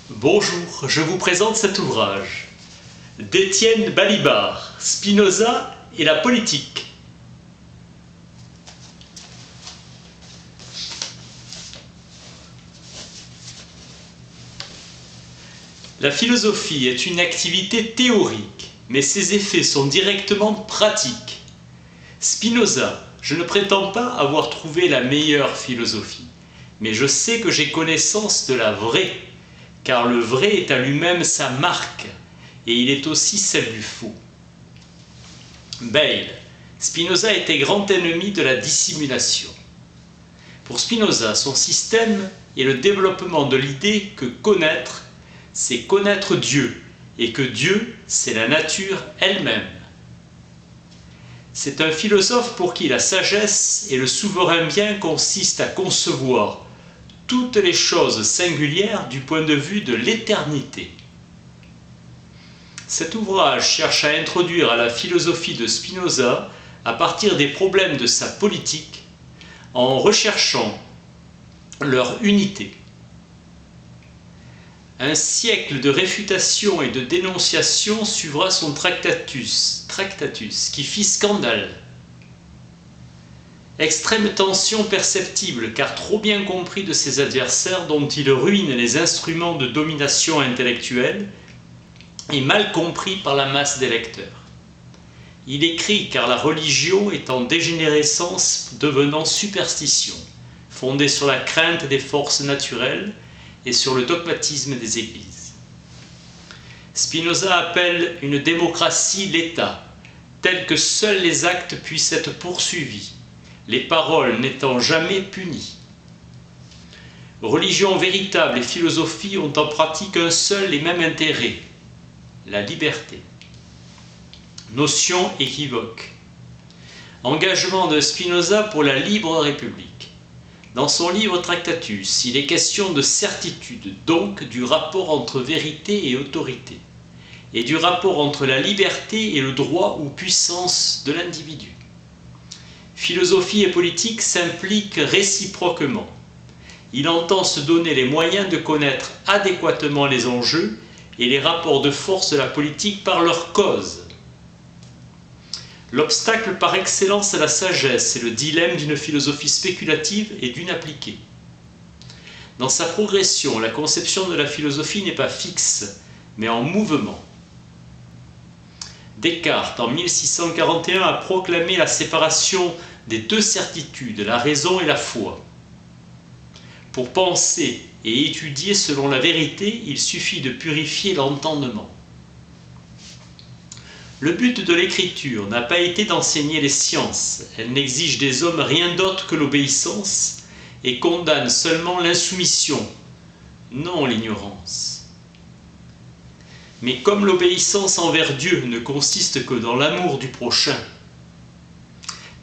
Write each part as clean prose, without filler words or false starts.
Bonjour, je vous présente cet ouvrage d'Étienne Balibar, Spinoza et la politique. La philosophie est une activité théorique, mais ses effets sont directement pratiques. Spinoza, je ne prétends pas avoir trouvé la meilleure philosophie, mais je sais que j'ai connaissance de la vraie, car le vrai est à lui-même sa marque, et il est aussi celle du faux. Bayle, Spinoza était grand ennemi de la dissimulation. Pour Spinoza, son système est le développement de l'idée que connaître, c'est connaître Dieu, et que Dieu, c'est la nature elle-même. C'est un philosophe pour qui la sagesse et le souverain bien consistent à concevoir toutes les choses singulières du point de vue de l'éternité. Cet ouvrage cherche à introduire à la philosophie de Spinoza à partir des problèmes de sa politique, en recherchant leur unité. Un siècle de réfutation et de dénonciation suivra son Tractatus, qui fit scandale. Extrême tension perceptible, car trop bien compris de ses adversaires dont il ruine les instruments de domination intellectuelle, et mal compris par la masse des lecteurs. Il écrit car la religion est en dégénérescence devenant superstition, fondée sur la crainte des forces naturelles et sur le dogmatisme des églises. Spinoza appelle une démocratie l'État, tel que seuls les actes puissent être poursuivis, les paroles n'étant jamais punies. Religion véritable et philosophie ont en pratique un seul et même intérêt, la liberté. Notion équivoque. Engagement de Spinoza pour la libre république. Dans son livre Tractatus, il est question de certitude, donc du rapport entre vérité et autorité, et du rapport entre la liberté et le droit ou puissance de l'individu. Philosophie et politique s'impliquent réciproquement. Il entend se donner les moyens de connaître adéquatement les enjeux et les rapports de force de la politique par leur cause. L'obstacle par excellence à la sagesse est le dilemme d'une philosophie spéculative et d'une appliquée. Dans sa progression, la conception de la philosophie n'est pas fixe, mais en mouvement. Descartes, en 1641, a proclamé la séparation des deux certitudes, la raison et la foi. Pour penser et étudier selon la vérité, il suffit de purifier l'entendement. Le but de l'écriture n'a pas été d'enseigner les sciences, elle n'exige des hommes rien d'autre que l'obéissance et condamne seulement l'insoumission, non l'ignorance. Mais comme l'obéissance envers Dieu ne consiste que dans l'amour du prochain,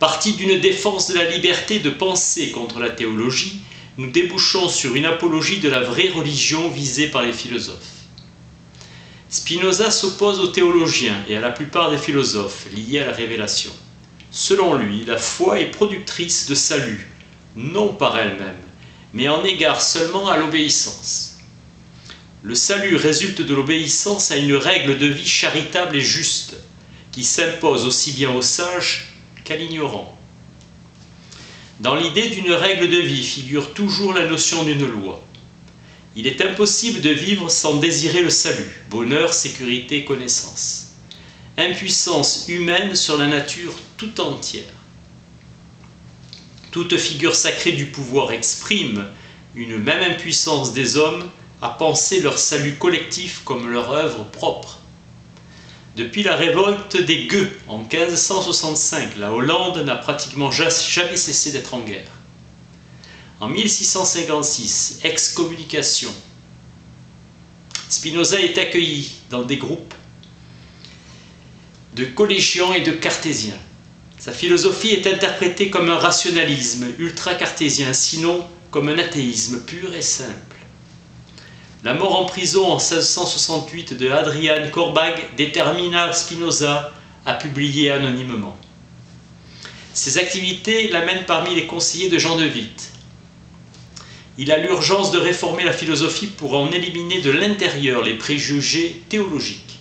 parti d'une défense de la liberté de penser contre la théologie, nous débouchons sur une apologie de la vraie religion visée par les philosophes. Spinoza s'oppose aux théologiens et à la plupart des philosophes liés à la révélation. Selon lui, la foi est productrice de salut, non par elle-même, mais en égard seulement à l'obéissance. Le salut résulte de l'obéissance à une règle de vie charitable et juste, qui s'impose aussi bien aux sages qu'à l'ignorant. Dans l'idée d'une règle de vie figure toujours la notion d'une loi. Il est impossible de vivre sans désirer le salut, bonheur, sécurité, connaissance. Impuissance humaine sur la nature tout entière. Toute figure sacrée du pouvoir exprime une même impuissance des hommes à penser leur salut collectif comme leur œuvre propre. Depuis la révolte des Gueux en 1565, la Hollande n'a pratiquement jamais cessé d'être en guerre. En 1656, excommunication. Spinoza est accueilli dans des groupes de collégiens et de cartésiens. Sa philosophie est interprétée comme un rationalisme ultra-cartésien, sinon comme un athéisme pur et simple. La mort en prison en 1668 de Adrian Korbag détermina Spinoza à publier anonymement. Ses activités l'amènent parmi les conseillers de Jean de Witt. il a l'urgence de réformer la philosophie pour en éliminer de l'intérieur les préjugés théologiques.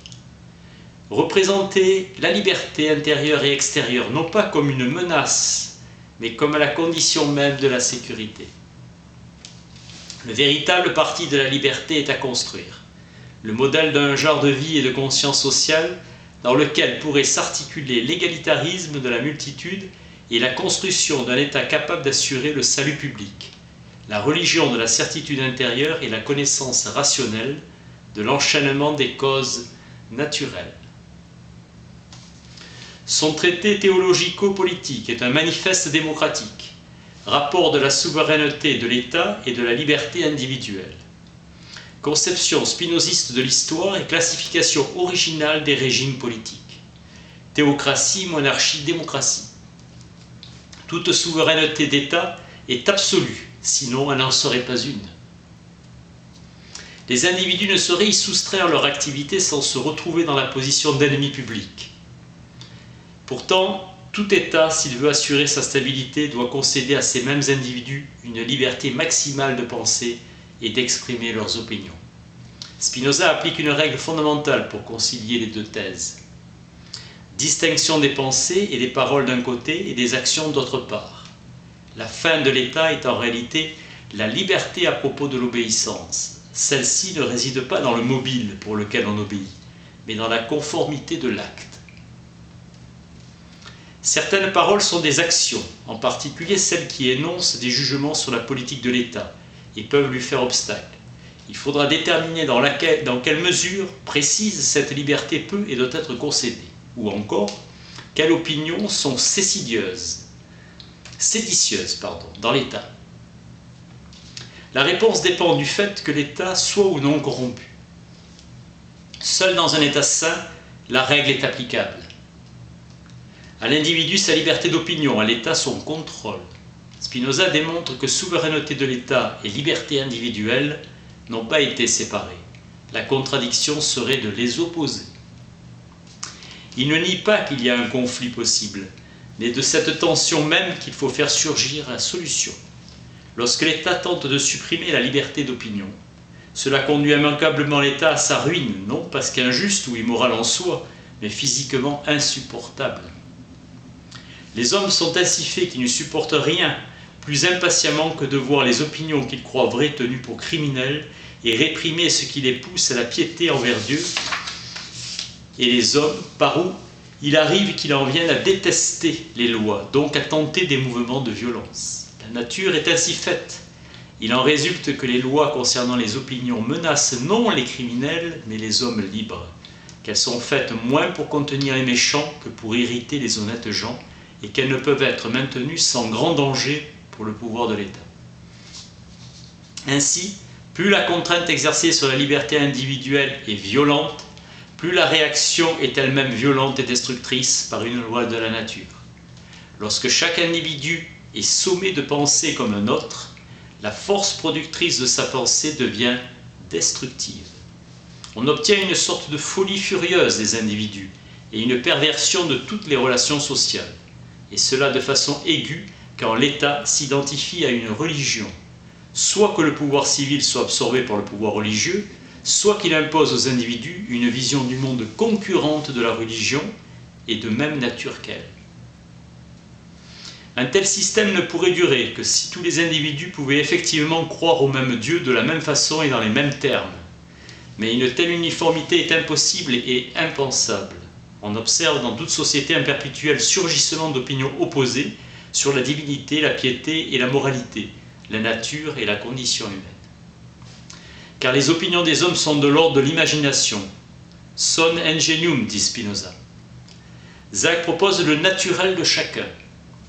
Représenter la liberté intérieure et extérieure, non pas comme une menace, mais comme la condition même de la sécurité. Le véritable parti de la liberté est à construire, le modèle d'un genre de vie et de conscience sociale dans lequel pourrait s'articuler l'égalitarisme de la multitude et la construction d'un État capable d'assurer le salut public, la religion de la certitude intérieure et la connaissance rationnelle de l'enchaînement des causes naturelles. Son traité théologico-politique est un manifeste démocratique, rapport de la souveraineté de l'État et de la liberté individuelle. Conception spinoziste de l'histoire et classification originale des régimes politiques. Théocratie, monarchie, démocratie. Toute souveraineté d'État est absolue, sinon elle n'en serait pas une. Les individus ne sauraient y soustraire leur activité sans se retrouver dans la position d'ennemi public. Pourtant, tout État, s'il veut assurer sa stabilité, doit concéder à ces mêmes individus une liberté maximale de penser et d'exprimer leurs opinions. Spinoza applique une règle fondamentale pour concilier les deux thèses. Distinction des pensées et des paroles d'un côté et des actions d'autre part. La fin de l'État est en réalité la liberté à propos de l'obéissance. Celle-ci ne réside pas dans le mobile pour lequel on obéit, mais dans la conformité de l'acte. Certaines paroles sont des actions, en particulier celles qui énoncent des jugements sur la politique de l'État, et peuvent lui faire obstacle. Il faudra déterminer dans quelle mesure précise cette liberté peut et doit être concédée, ou encore, quelles opinions sont séditieuses dans l'État. La réponse dépend du fait que l'État soit ou non corrompu. Seul dans un État sain, la règle est applicable. À l'individu sa liberté d'opinion, à l'État son contrôle. Spinoza démontre que souveraineté de l'État et liberté individuelle n'ont pas été séparées. La contradiction serait de les opposer. Il ne nie pas qu'il y a un conflit possible, mais de cette tension même qu'il faut faire surgir la solution. Lorsque l'État tente de supprimer la liberté d'opinion, cela conduit immanquablement l'État à sa ruine, non parce qu'injuste ou immoral en soi, mais physiquement insupportable. Les hommes sont ainsi faits qu'ils ne supportent rien plus impatiemment que de voir les opinions qu'ils croient vraies tenues pour criminelles et réprimer ce qui les pousse à la piété envers Dieu et les hommes, par où il arrive qu'il en vienne à détester les lois, donc à tenter des mouvements de violence. La nature est ainsi faite. Il en résulte que les lois concernant les opinions menacent non les criminels, mais les hommes libres, qu'elles sont faites moins pour contenir les méchants que pour irriter les honnêtes gens, et qu'elles ne peuvent être maintenues sans grand danger pour le pouvoir de l'État. Ainsi, plus la contrainte exercée sur la liberté individuelle est violente, plus la réaction est elle-même violente et destructrice par une loi de la nature. Lorsque chaque individu est sommé de penser comme un autre, la force productrice de sa pensée devient destructive. On obtient une sorte de folie furieuse des individus et une perversion de toutes les relations sociales, et cela de façon aiguë quand l'État s'identifie à une religion, soit que le pouvoir civil soit absorbé par le pouvoir religieux, soit qu'il impose aux individus une vision du monde concurrente de la religion et de même nature qu'elle. Un tel système ne pourrait durer que si tous les individus pouvaient effectivement croire au même Dieu de la même façon et dans les mêmes termes. Mais une telle uniformité est impossible et impensable. On observe dans toute société un perpétuel surgissement d'opinions opposées sur la divinité, la piété et la moralité, la nature et la condition humaine. Car les opinions des hommes sont de l'ordre de l'imagination. Son ingenium, dit Spinoza. Zach propose le naturel de chacun,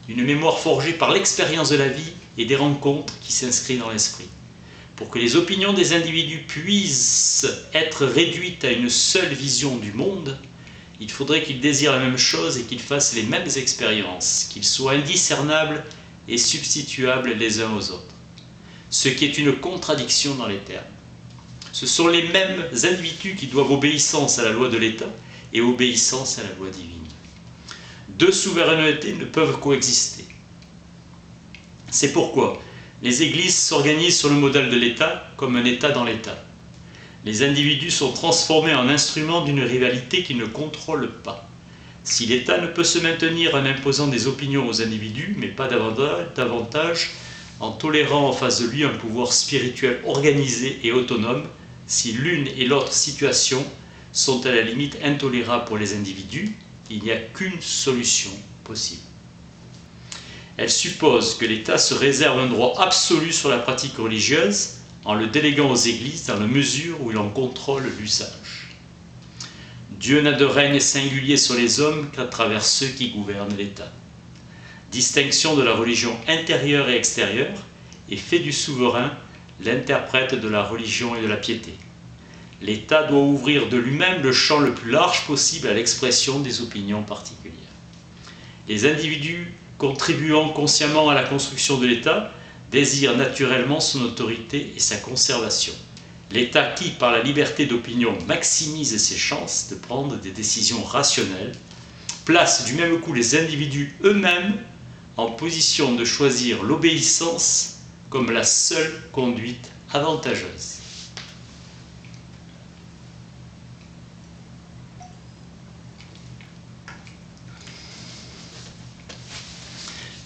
une mémoire forgée par l'expérience de la vie et des rencontres qui s'inscrit dans l'esprit. Pour que les opinions des individus puissent être réduites à une seule vision du monde, il faudrait qu'ils désirent la même chose et qu'ils fassent les mêmes expériences, qu'ils soient indiscernables et substituables les uns aux autres. Ce qui est une contradiction dans les termes. Ce sont les mêmes individus qui doivent obéissance à la loi de l'État et obéissance à la loi divine. Deux souverainetés ne peuvent coexister. C'est pourquoi Les églises s'organisent sur le modèle de l'État comme un État dans l'État. Les individus sont transformés en instruments d'une rivalité qu'ils ne contrôlent pas. Si l'État ne peut se maintenir en imposant des opinions aux individus, mais pas davantage en tolérant en face de lui un pouvoir spirituel organisé et autonome, si l'une et l'autre situation sont à la limite intolérables pour les individus, il n'y a qu'une solution possible. Elle suppose que l'État se réserve un droit absolu sur la pratique religieuse en le déléguant aux églises dans la mesure où il en contrôle l'usage. Dieu n'a de règne singulier sur les hommes qu'à travers ceux qui gouvernent l'État. Distinction de la religion intérieure et extérieure et fait du souverain l'interprète de la religion et de la piété. L'État doit ouvrir de lui-même le champ le plus large possible à l'expression des opinions particulières. Les individus contribuant consciemment à la construction de l'État désirent naturellement son autorité et sa conservation. L'État qui, par la liberté d'opinion, maximise ses chances de prendre des décisions rationnelles, place du même coup les individus eux-mêmes en position de choisir l'obéissance comme la seule conduite avantageuse.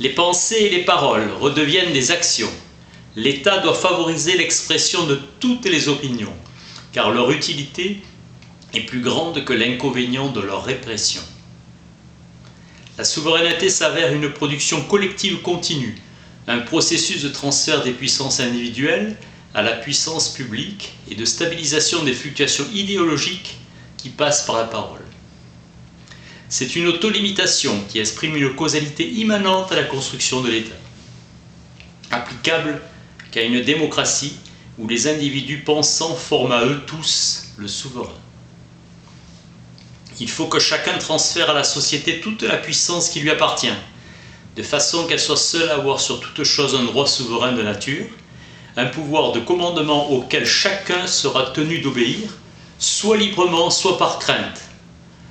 Les pensées et les paroles redeviennent des actions. L'État doit favoriser l'expression de toutes les opinions, car leur utilité est plus grande que l'inconvénient de leur répression. La souveraineté s'avère une production collective continue, un processus de transfert des puissances individuelles à la puissance publique et de stabilisation des fluctuations idéologiques qui passent par la parole. C'est une autolimitation qui exprime une causalité immanente à la construction de l'État, applicable qu'à une démocratie où les individus pensants forment à eux tous le souverain. Il faut que chacun transfère à la société toute la puissance qui lui appartient, de façon qu'elle soit seule à avoir sur toute chose un droit souverain de nature, un pouvoir de commandement auquel chacun sera tenu d'obéir, soit librement, soit par crainte.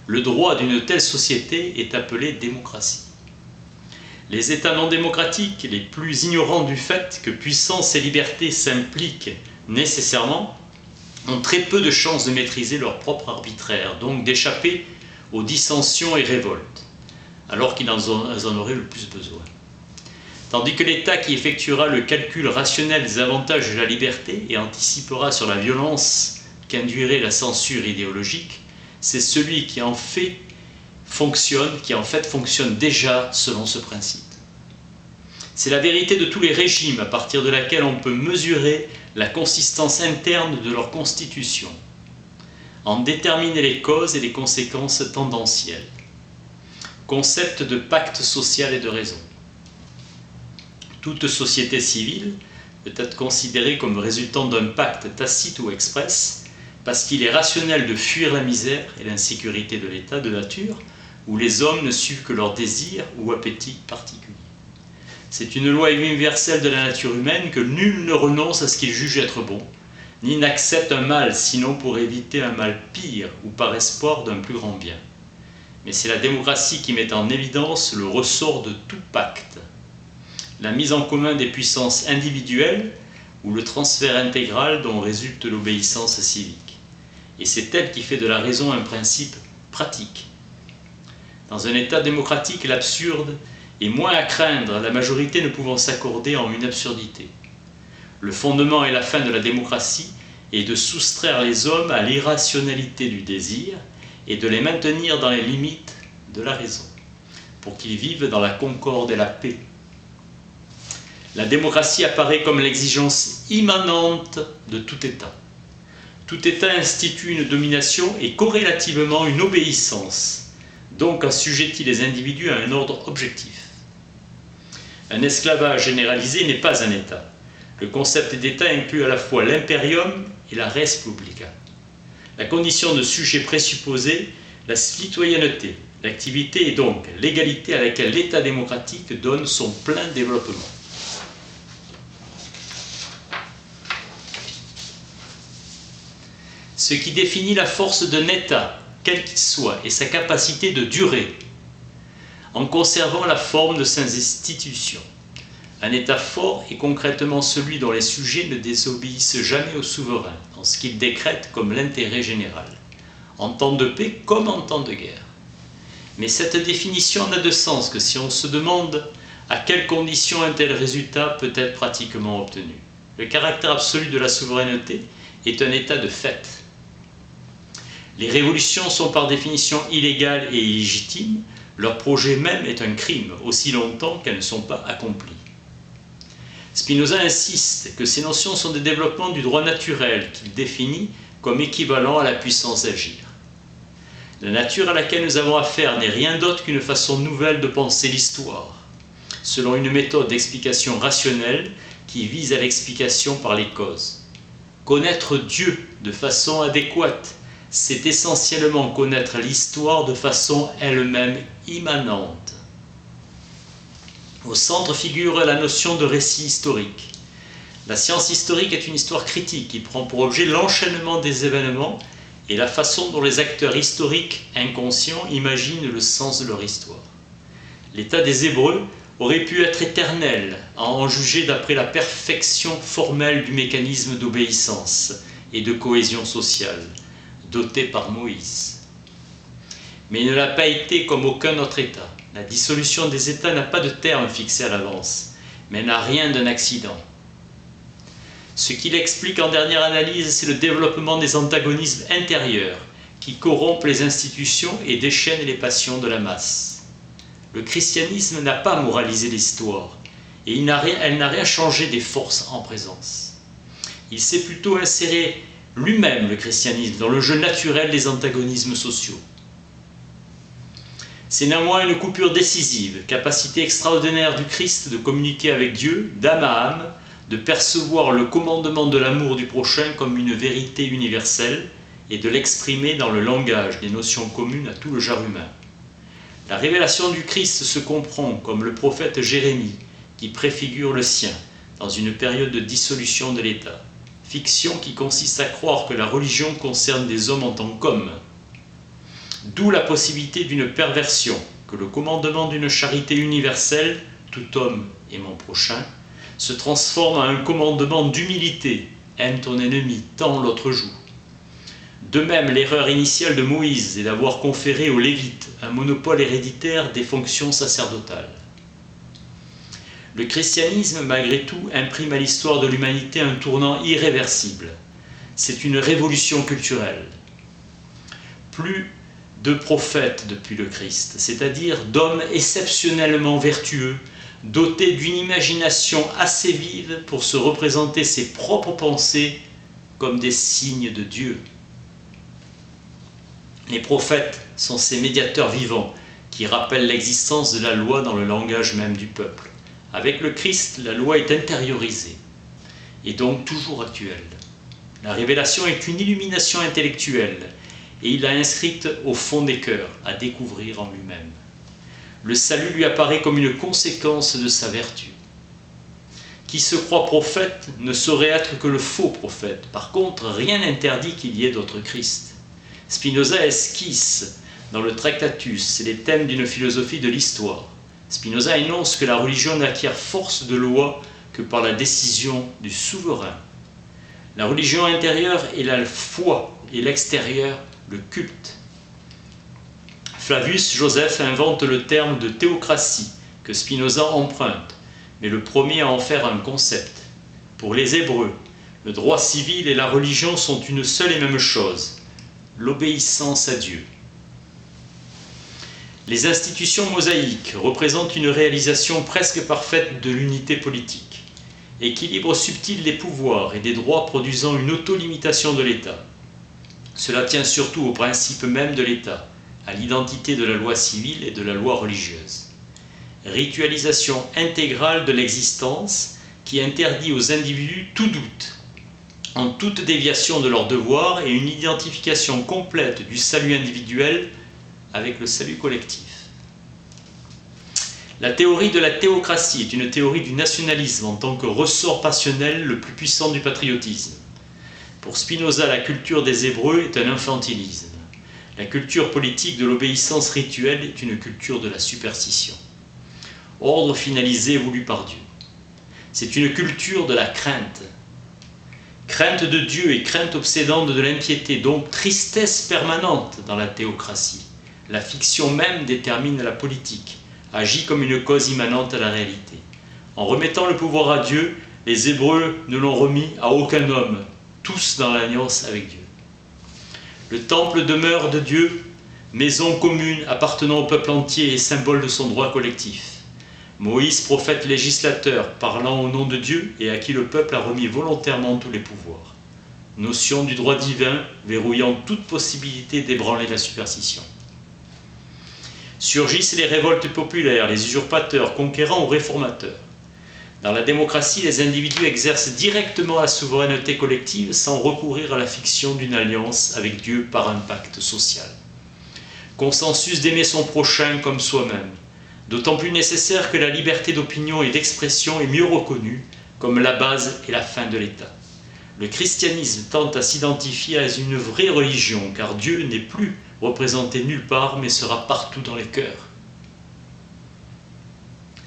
Le droit d'une telle société est appelé démocratie. Les États non démocratiques, les plus ignorants du fait que puissance et liberté s'impliquent nécessairement, ont très peu de chances de maîtriser leur propre arbitraire, donc d'échapper aux dissensions et révoltes, alors qu'ils en auraient le plus besoin. Tandis que l'État qui effectuera le calcul rationnel des avantages de la liberté et anticipera sur la violence qu'induirait la censure idéologique, c'est celui qui en fait fonctionne déjà selon ce principe. C'est la vérité de tous les régimes à partir de laquelle on peut mesurer la consistance interne de leur constitution, en déterminer les causes et les conséquences tendancielles. Concept de pacte social et de raison. Toute société civile peut être considérée comme résultant d'un pacte tacite ou express, parce qu'il est rationnel de fuir la misère et l'insécurité de l'état de nature, où les hommes ne suivent que leurs désirs ou appétits particuliers. C'est une loi universelle de la nature humaine que nul ne renonce à ce qu'il juge être bon, ni n'accepte un mal sinon pour éviter un mal pire ou par espoir d'un plus grand bien. Mais c'est la démocratie qui met en évidence le ressort de tout pacte, la mise en commun des puissances individuelles ou le transfert intégral dont résulte l'obéissance civique. Et c'est elle qui fait de la raison un principe pratique. Dans un État démocratique, l'absurde est moins à craindre, la majorité ne pouvant s'accorder en une absurdité. Le fondement et la fin de la démocratie est de soustraire les hommes à l'irrationalité du désir et de les maintenir dans les limites de la raison, pour qu'ils vivent dans la concorde et la paix. La démocratie apparaît comme l'exigence immanente de tout État. Tout État institue une domination et corrélativement une obéissance, donc assujettit les individus à un ordre objectif. Un esclavage généralisé n'est pas un État. Le concept d'État inclut à la fois l'imperium et la res publica. La condition de sujet présupposée, la citoyenneté, l'activité et donc l'égalité à laquelle l'État démocratique donne son plein développement. Ce qui définit la force d'un État, quel qu'il soit, est sa capacité de durer, en conservant la forme de ses institutions. Un État fort est concrètement celui dont les sujets ne désobéissent jamais au souverain, dans ce qu'il décrète comme l'intérêt général, en temps de paix comme en temps de guerre. Mais cette définition n'a de sens que si on se demande à quelles conditions un tel résultat peut être pratiquement obtenu. Le caractère absolu de la souveraineté est un état de fait. Les révolutions sont par définition illégales et illégitimes, leur projet même est un crime, aussi longtemps qu'elles ne sont pas accomplies. Spinoza insiste que ces notions sont des développements du droit naturel qu'il définit comme équivalent à la puissance d'agir. La nature à laquelle nous avons affaire n'est rien d'autre qu'une façon nouvelle de penser l'histoire, selon une méthode d'explication rationnelle qui vise à l'explication par les causes. Connaître Dieu de façon adéquate, c'est essentiellement connaître l'histoire de façon elle-même immanente. Au centre figure la notion de récit historique. La science historique est une histoire critique qui prend pour objet l'enchaînement des événements et la façon dont les acteurs historiques inconscients imaginent le sens de leur histoire. L'état des Hébreux aurait pu être éternel, à en juger d'après la perfection formelle du mécanisme d'obéissance et de cohésion sociale, doté par Moïse. Mais il ne l'a pas été comme aucun autre État. La dissolution des États n'a pas de terme fixé à l'avance, mais n'a rien d'un accident. Ce qui l'explique en dernière analyse, c'est le développement des antagonismes intérieurs qui corrompent les institutions et déchaînent les passions de la masse. Le christianisme n'a pas moralisé l'histoire, et elle n'a rien changé des forces en présence. Il s'est plutôt inséré lui-même, le christianisme, dans le jeu naturel des antagonismes sociaux. C'est néanmoins une coupure décisive, capacité extraordinaire du Christ de communiquer avec Dieu, d'âme à âme, de percevoir le commandement de l'amour du prochain comme une vérité universelle et de l'exprimer dans le langage des notions communes à tout le genre humain. La révélation du Christ se comprend comme le prophète Jérémie qui préfigure le sien dans une période de dissolution de l'État, fiction qui consiste à croire que la religion concerne des hommes en tant qu'hommes. D'où la possibilité d'une perversion, que le commandement d'une charité universelle, tout homme est mon prochain, se transforme en un commandement d'humilité, aime ton ennemi, tant l'autre joue. De même, l'erreur initiale de Moïse est d'avoir conféré aux Lévites un monopole héréditaire des fonctions sacerdotales. Le christianisme, malgré tout, imprime à l'histoire de l'humanité un tournant irréversible. C'est une révolution culturelle. Plus de prophètes depuis le Christ, c'est-à-dire d'hommes exceptionnellement vertueux, dotés d'une imagination assez vive pour se représenter ses propres pensées comme des signes de Dieu. Les prophètes sont ces médiateurs vivants qui rappellent l'existence de la loi dans le langage même du peuple. Avec le Christ, la loi est intériorisée et donc toujours actuelle. La révélation est une illumination intellectuelle et il l'a inscrite au fond des cœurs, à découvrir en lui-même. Le salut lui apparaît comme une conséquence de sa vertu. Qui se croit prophète ne saurait être que le faux prophète. Par contre, rien n'interdit qu'il y ait d'autres Christ. Spinoza esquisse dans le Tractatus les thèmes d'une philosophie de l'histoire. Spinoza énonce que la religion n'acquiert force de loi que par la décision du souverain. La religion intérieure est la foi et l'extérieur le culte. Flavius Joseph invente le terme de théocratie que Spinoza emprunte, mais le premier à en faire un concept. Pour les Hébreux, le droit civil et la religion sont une seule et même chose, l'obéissance à Dieu. Les institutions mosaïques représentent une réalisation presque parfaite de l'unité politique, équilibre subtil des pouvoirs et des droits produisant une auto-limitation de l'État. Cela tient surtout au principe même de l'État, à l'identité de la loi civile et de la loi religieuse. Ritualisation intégrale de l'existence qui interdit aux individus tout doute, en toute déviation de leurs devoirs et une identification complète du salut individuel avec le salut collectif. La théorie de la théocratie est une théorie du nationalisme en tant que ressort passionnel le plus puissant du patriotisme. Pour Spinoza, la culture des Hébreux est un infantilisme. La culture politique de l'obéissance rituelle est une culture de la superstition. Ordre finalisé voulu par Dieu. C'est une culture de la crainte. Crainte de Dieu et crainte obsédante de l'impiété, donc tristesse permanente dans la théocratie. La fiction même détermine la politique, agit comme une cause immanente à la réalité. En remettant le pouvoir à Dieu, les Hébreux ne l'ont remis à aucun homme, tous dans l'alliance avec Dieu. Le temple demeure de Dieu, maison commune appartenant au peuple entier et symbole de son droit collectif. Moïse, prophète législateur, parlant au nom de Dieu et à qui le peuple a remis volontairement tous les pouvoirs. Notion du droit divin verrouillant toute possibilité d'ébranler la superstition. Surgissent les révoltes populaires, les usurpateurs, conquérants ou réformateurs. Dans la démocratie, les individus exercent directement la souveraineté collective sans recourir à la fiction d'une alliance avec Dieu par un pacte social. Consensus d'aimer son prochain comme soi-même, d'autant plus nécessaire que la liberté d'opinion et d'expression est mieux reconnue comme la base et la fin de l'État. Le christianisme tente à s'identifier à une vraie religion, car Dieu n'est plus représenté nulle part, mais sera partout dans les cœurs.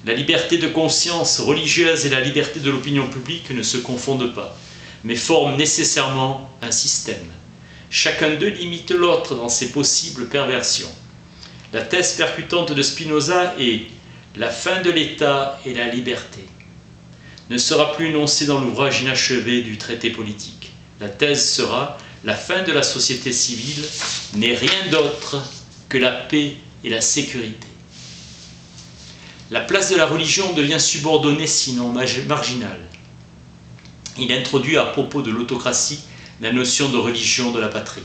La liberté de conscience religieuse et la liberté de l'opinion publique ne se confondent pas, mais forment nécessairement un système. Chacun d'eux limite l'autre dans ses possibles perversions. La thèse percutante de Spinoza est « la fin de l'État et la liberté » ne sera plus énoncée dans l'ouvrage inachevé du traité politique. La thèse sera « la fin de la société civile n'est rien d'autre que la paix et la sécurité ». La place de la religion devient subordonnée sinon marginale. Il introduit à propos de l'autocratie la notion de religion de la patrie.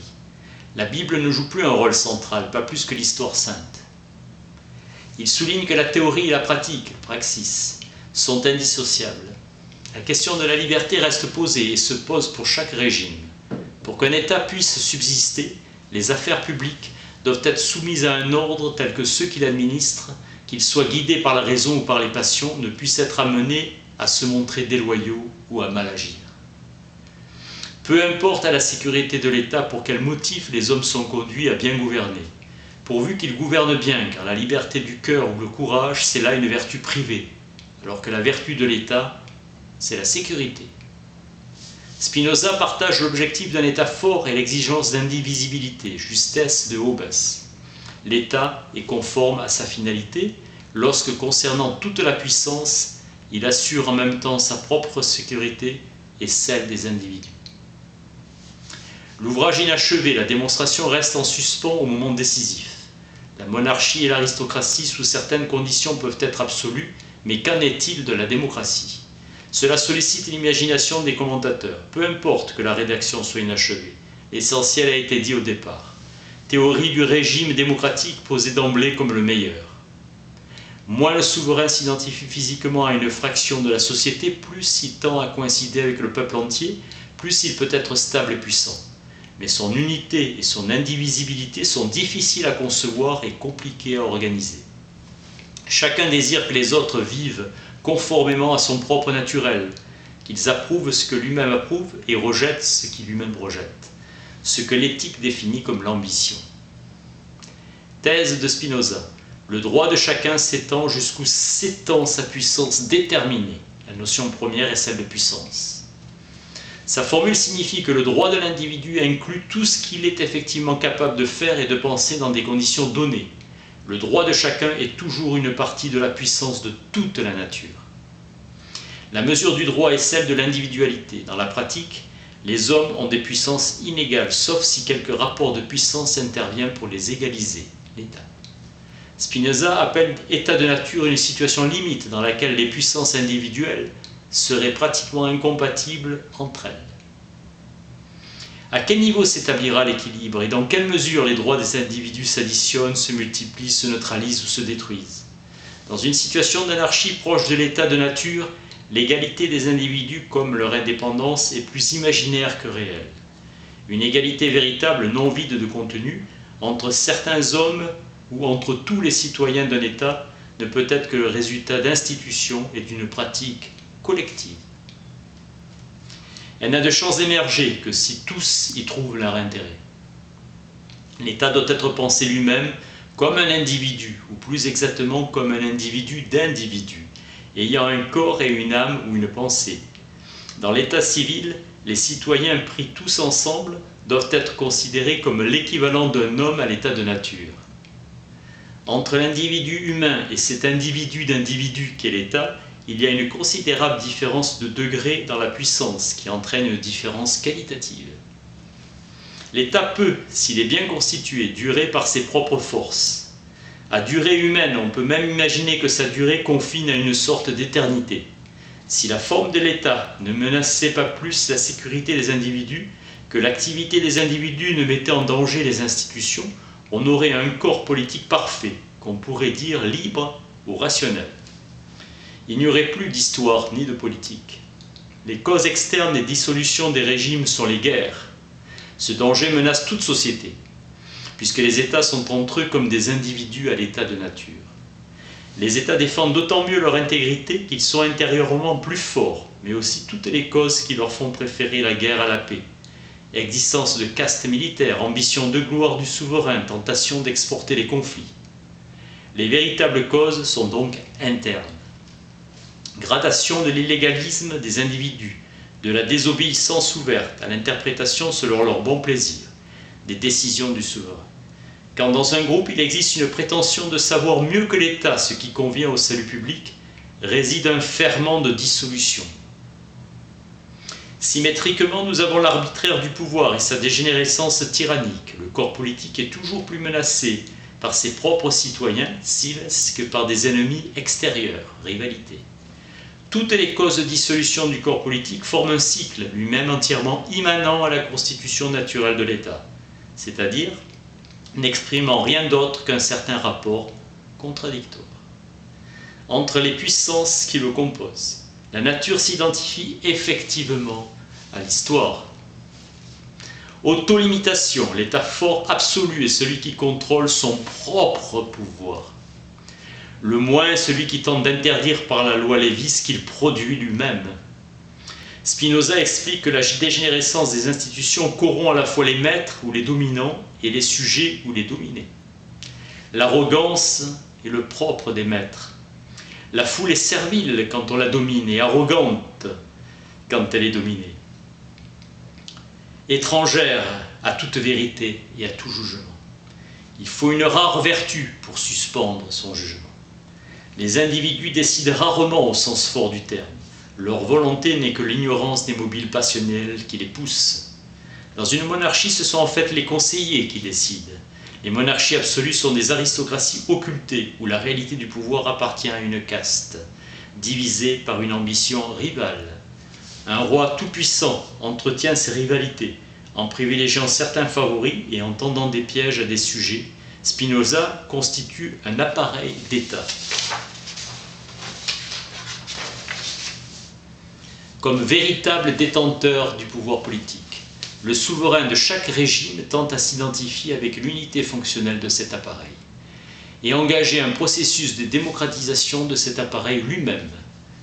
La Bible ne joue plus un rôle central, pas plus que l'histoire sainte. Il souligne que la théorie et la pratique, praxis, sont indissociables. La question de la liberté reste posée et se pose pour chaque régime. Pour qu'un État puisse subsister, les affaires publiques doivent être soumises à un ordre tel que ceux qui l'administrent, qu'ils soient guidés par la raison ou par les passions, ne puissent être amenés à se montrer déloyaux ou à mal agir. Peu importe à la sécurité de l'État pour quel motif les hommes sont conduits à bien gouverner, pourvu qu'ils gouvernent bien, car la liberté du cœur ou le courage, c'est là une vertu privée, alors que la vertu de l'État, c'est la sécurité. Spinoza partage l'objectif d'un État fort et l'exigence d'indivisibilité, justesse de Hobbes. L'État est conforme à sa finalité lorsque, concernant toute la puissance, il assure en même temps sa propre sécurité et celle des individus. L'ouvrage inachevé, la démonstration reste en suspens au moment décisif. La monarchie et l'aristocratie, sous certaines conditions, peuvent être absolues, mais qu'en est-il de la démocratie ? Cela sollicite l'imagination des commentateurs, peu importe que la rédaction soit inachevée. L'essentiel a été dit au départ. Théorie du régime démocratique posée d'emblée comme le meilleur. Moins le souverain s'identifie physiquement à une fraction de la société, plus il tend à coïncider avec le peuple entier, plus il peut être stable et puissant. Mais son unité et son indivisibilité sont difficiles à concevoir et compliquées à organiser. Chacun désire que les autres vivent conformément à son propre naturel, qu'ils approuvent ce que lui-même approuve et rejettent ce qu'il lui-même rejette, ce que l'éthique définit comme l'ambition. Thèse de Spinoza. Le droit de chacun s'étend jusqu'où s'étend sa puissance déterminée. La notion première est celle de puissance. Sa formule signifie que le droit de l'individu inclut tout ce qu'il est effectivement capable de faire et de penser dans des conditions données. Le droit de chacun est toujours une partie de la puissance de toute la nature. La mesure du droit est celle de l'individualité. Dans la pratique, les hommes ont des puissances inégales, sauf si quelque rapport de puissance intervient pour les égaliser, l'État. Spinoza appelle état de nature une situation limite dans laquelle les puissances individuelles seraient pratiquement incompatibles entre elles. À quel niveau s'établira l'équilibre et dans quelle mesure les droits des individus s'additionnent, se multiplient, se neutralisent ou se détruisent ? Dans une situation d'anarchie proche de l'état de nature, l'égalité des individus comme leur indépendance est plus imaginaire que réelle. Une égalité véritable, non vide de contenu, entre certains hommes ou entre tous les citoyens d'un État ne peut être que le résultat d'institutions et d'une pratique collective. Elle n'a de chance d'émerger que si tous y trouvent leur intérêt. L'État doit être pensé lui-même comme un individu, ou plus exactement comme un individu d'individus, ayant un corps et une âme ou une pensée. Dans l'état civil, les citoyens pris tous ensemble doivent être considérés comme l'équivalent d'un homme à l'état de nature. Entre l'individu humain et cet individu d'individu qu'est l'État, il y a une considérable différence de degré dans la puissance qui entraîne une différence qualitative. L'État peut, s'il est bien constitué, durer par ses propres forces. À durée humaine, on peut même imaginer que sa durée confine à une sorte d'éternité. Si la forme de l'État ne menaçait pas plus la sécurité des individus, que l'activité des individus ne mettait en danger les institutions, on aurait un corps politique parfait, qu'on pourrait dire libre ou rationnel. Il n'y aurait plus d'histoire ni de politique. Les causes externes des dissolutions des régimes sont les guerres. Ce danger menace toute société, puisque les États sont entre eux comme des individus à l'état de nature. Les États défendent d'autant mieux leur intégrité qu'ils sont intérieurement plus forts, mais aussi toutes les causes qui leur font préférer la guerre à la paix. Existence de castes militaires, ambition de gloire du souverain, tentation d'exporter les conflits. Les véritables causes sont donc internes. Gradation de l'illégalisme des individus, de la désobéissance ouverte à l'interprétation selon leur bon plaisir, des décisions du souverain. Quand dans un groupe il existe une prétention de savoir mieux que l'État ce qui convient au salut public, réside un ferment de dissolution. Symétriquement, nous avons l'arbitraire du pouvoir et sa dégénérescence tyrannique. Le corps politique est toujours plus menacé par ses propres citoyens, cives, que par des ennemis extérieurs, rivalité. Toutes les causes de dissolution du corps politique forment un cycle, lui-même entièrement immanent à la constitution naturelle de l'État, c'est-à-dire n'exprimant rien d'autre qu'un certain rapport contradictoire entre les puissances qui le composent. La nature s'identifie effectivement à l'histoire. Autolimitation, l'état fort absolu est celui qui contrôle son propre pouvoir. Le moins est celui qui tente d'interdire par la loi les vices qu'il produit lui-même. Spinoza explique que la dégénérescence des institutions corrompt à la fois les maîtres ou les dominants et les sujets ou les dominés. L'arrogance est le propre des maîtres. La foule est servile quand on la domine et arrogante quand elle est dominée. Étrangère à toute vérité et à tout jugement. Il faut une rare vertu pour suspendre son jugement. Les individus décident rarement au sens fort du terme. Leur volonté n'est que l'ignorance des mobiles passionnels qui les poussent. Dans une monarchie, ce sont en fait les conseillers qui décident. Les monarchies absolues sont des aristocraties occultées où la réalité du pouvoir appartient à une caste, divisée par une ambition rivale. Un roi tout-puissant entretient ses rivalités en privilégiant certains favoris et en tendant des pièges à des sujets. Spinoza constitue un appareil d'État. Comme véritable détenteur du pouvoir politique, le souverain de chaque régime tente à s'identifier avec l'unité fonctionnelle de cet appareil et engager un processus de démocratisation de cet appareil lui-même.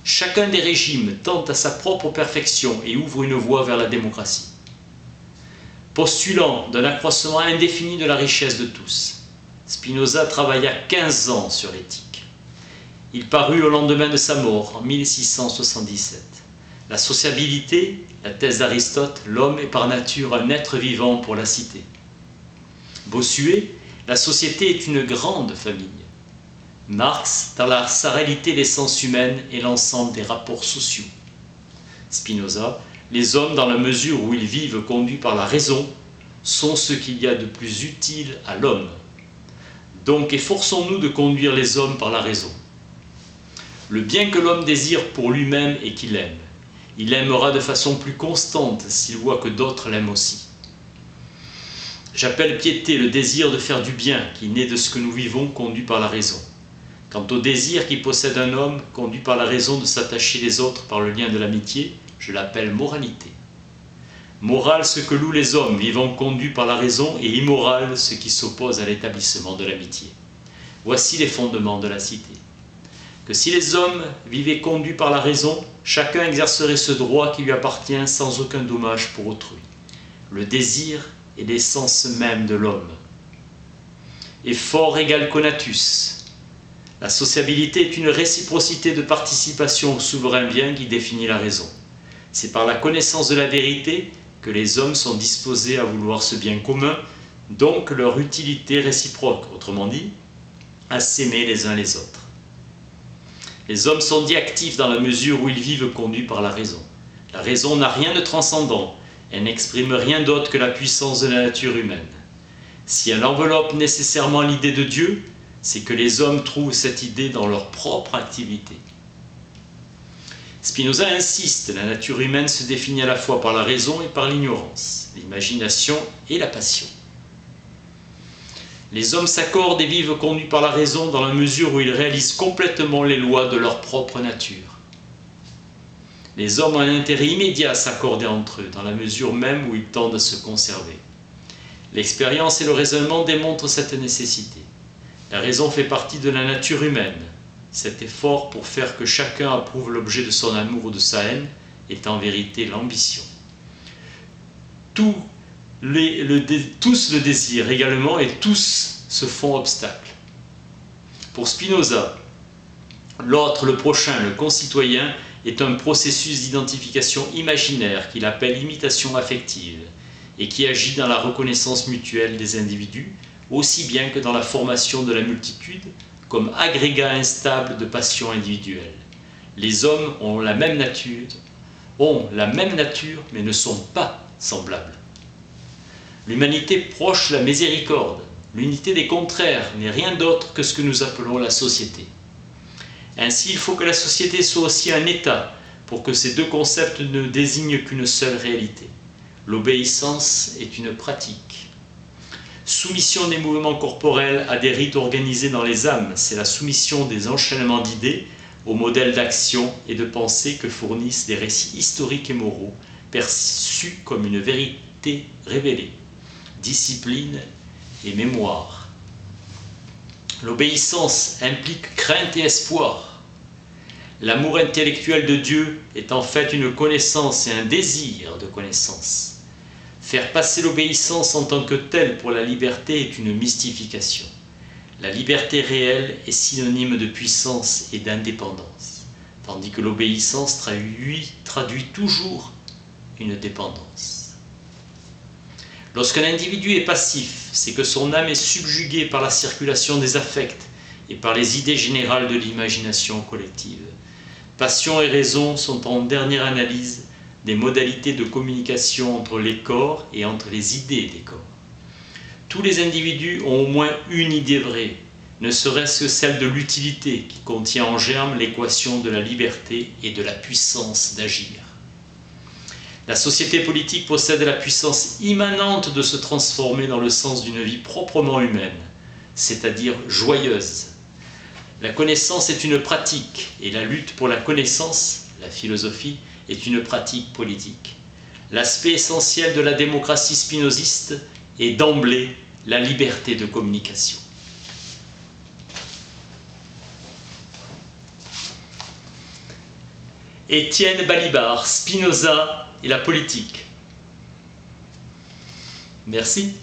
Chacun des régimes tente à sa propre perfection et ouvre une voie vers la démocratie. Postulant d'un accroissement indéfini de la richesse de tous, Spinoza travailla 15 ans sur l'éthique. Il parut au lendemain de sa mort, en 1677. La sociabilité, la thèse d'Aristote, l'homme est par nature un être vivant pour la cité. Bossuet, la société est une grande famille. Marx, dans sa réalité l'essence humaine et l'ensemble des rapports sociaux. Spinoza, les hommes dans la mesure où ils vivent conduits par la raison, sont ce qu'il y a de plus utile à l'homme. Donc efforçons-nous de conduire les hommes par la raison. Le bien que l'homme désire pour lui-même et qu'il aime, il aimera de façon plus constante s'il voit que d'autres l'aiment aussi. J'appelle piété le désir de faire du bien qui naît de ce que nous vivons conduit par la raison. Quant au désir qui possède un homme conduit par la raison de s'attacher les autres par le lien de l'amitié, je l'appelle moralité. Morale ce que louent les hommes vivant conduits par la raison et immoral ce qui s'oppose à l'établissement de l'amitié. Voici les fondements de la cité. Que si les hommes vivaient conduits par la raison, chacun exercerait ce droit qui lui appartient sans aucun dommage pour autrui. Le désir est l'essence même de l'homme. Et fort égal conatus. La sociabilité est une réciprocité de participation au souverain bien qui définit la raison. C'est par la connaissance de la vérité que les hommes sont disposés à vouloir ce bien commun, donc leur utilité réciproque, autrement dit, à s'aimer les uns les autres. Les hommes sont dits actifs dans la mesure où ils vivent conduits par la raison. La raison n'a rien de transcendant, elle n'exprime rien d'autre que la puissance de la nature humaine. Si elle enveloppe nécessairement l'idée de Dieu, c'est que les hommes trouvent cette idée dans leur propre activité. Spinoza insiste, la nature humaine se définit à la fois par la raison et par l'ignorance, l'imagination et la passion. Les hommes s'accordent et vivent conduits par la raison dans la mesure où ils réalisent complètement les lois de leur propre nature. Les hommes ont un intérêt immédiat à s'accorder entre eux, dans la mesure même où ils tendent à se conserver. L'expérience et le raisonnement démontrent cette nécessité. La raison fait partie de la nature humaine. Cet effort pour faire que chacun approuve l'objet de son amour ou de sa haine est en vérité l'ambition. Tous le désirent également et tous se font obstacle. Pour Spinoza, l'autre, le prochain, le concitoyen est un processus d'identification imaginaire qu'il appelle imitation affective et qui agit dans la reconnaissance mutuelle des individus aussi bien que dans la formation de la multitude comme agrégat instable de passions individuelles. Les hommes ont la même nature mais ne sont pas semblables. L'humanité proche la miséricorde, l'unité des contraires n'est rien d'autre que ce que nous appelons la société. Ainsi, il faut que la société soit aussi un état pour que ces deux concepts ne désignent qu'une seule réalité. L'obéissance est une pratique. Soumission des mouvements corporels à des rites organisés dans les âmes, c'est la soumission des enchaînements d'idées aux modèles d'action et de pensée que fournissent des récits historiques et moraux perçus comme une vérité révélée, discipline et mémoire. L'obéissance implique crainte et espoir. L'amour intellectuel de Dieu est en fait une connaissance et un désir de connaissance. Faire passer l'obéissance en tant que telle pour la liberté est une mystification. La liberté réelle est synonyme de puissance et d'indépendance, tandis que l'obéissance traduit toujours une dépendance. Lorsqu'un individu est passif, c'est que son âme est subjuguée par la circulation des affects et par les idées générales de l'imagination collective. Passion et raison sont en dernière analyse des modalités de communication entre les corps et entre les idées des corps. Tous les individus ont au moins une idée vraie, ne serait-ce que celle de l'utilité qui contient en germe l'équation de la liberté et de la puissance d'agir. La société politique possède la puissance immanente de se transformer dans le sens d'une vie proprement humaine, c'est-à-dire joyeuse. La connaissance est une pratique et la lutte pour la connaissance, la philosophie, est une pratique politique. L'aspect essentiel de la démocratie spinoziste est d'emblée la liberté de communication. Étienne Balibar, Spinoza et la politique. Merci.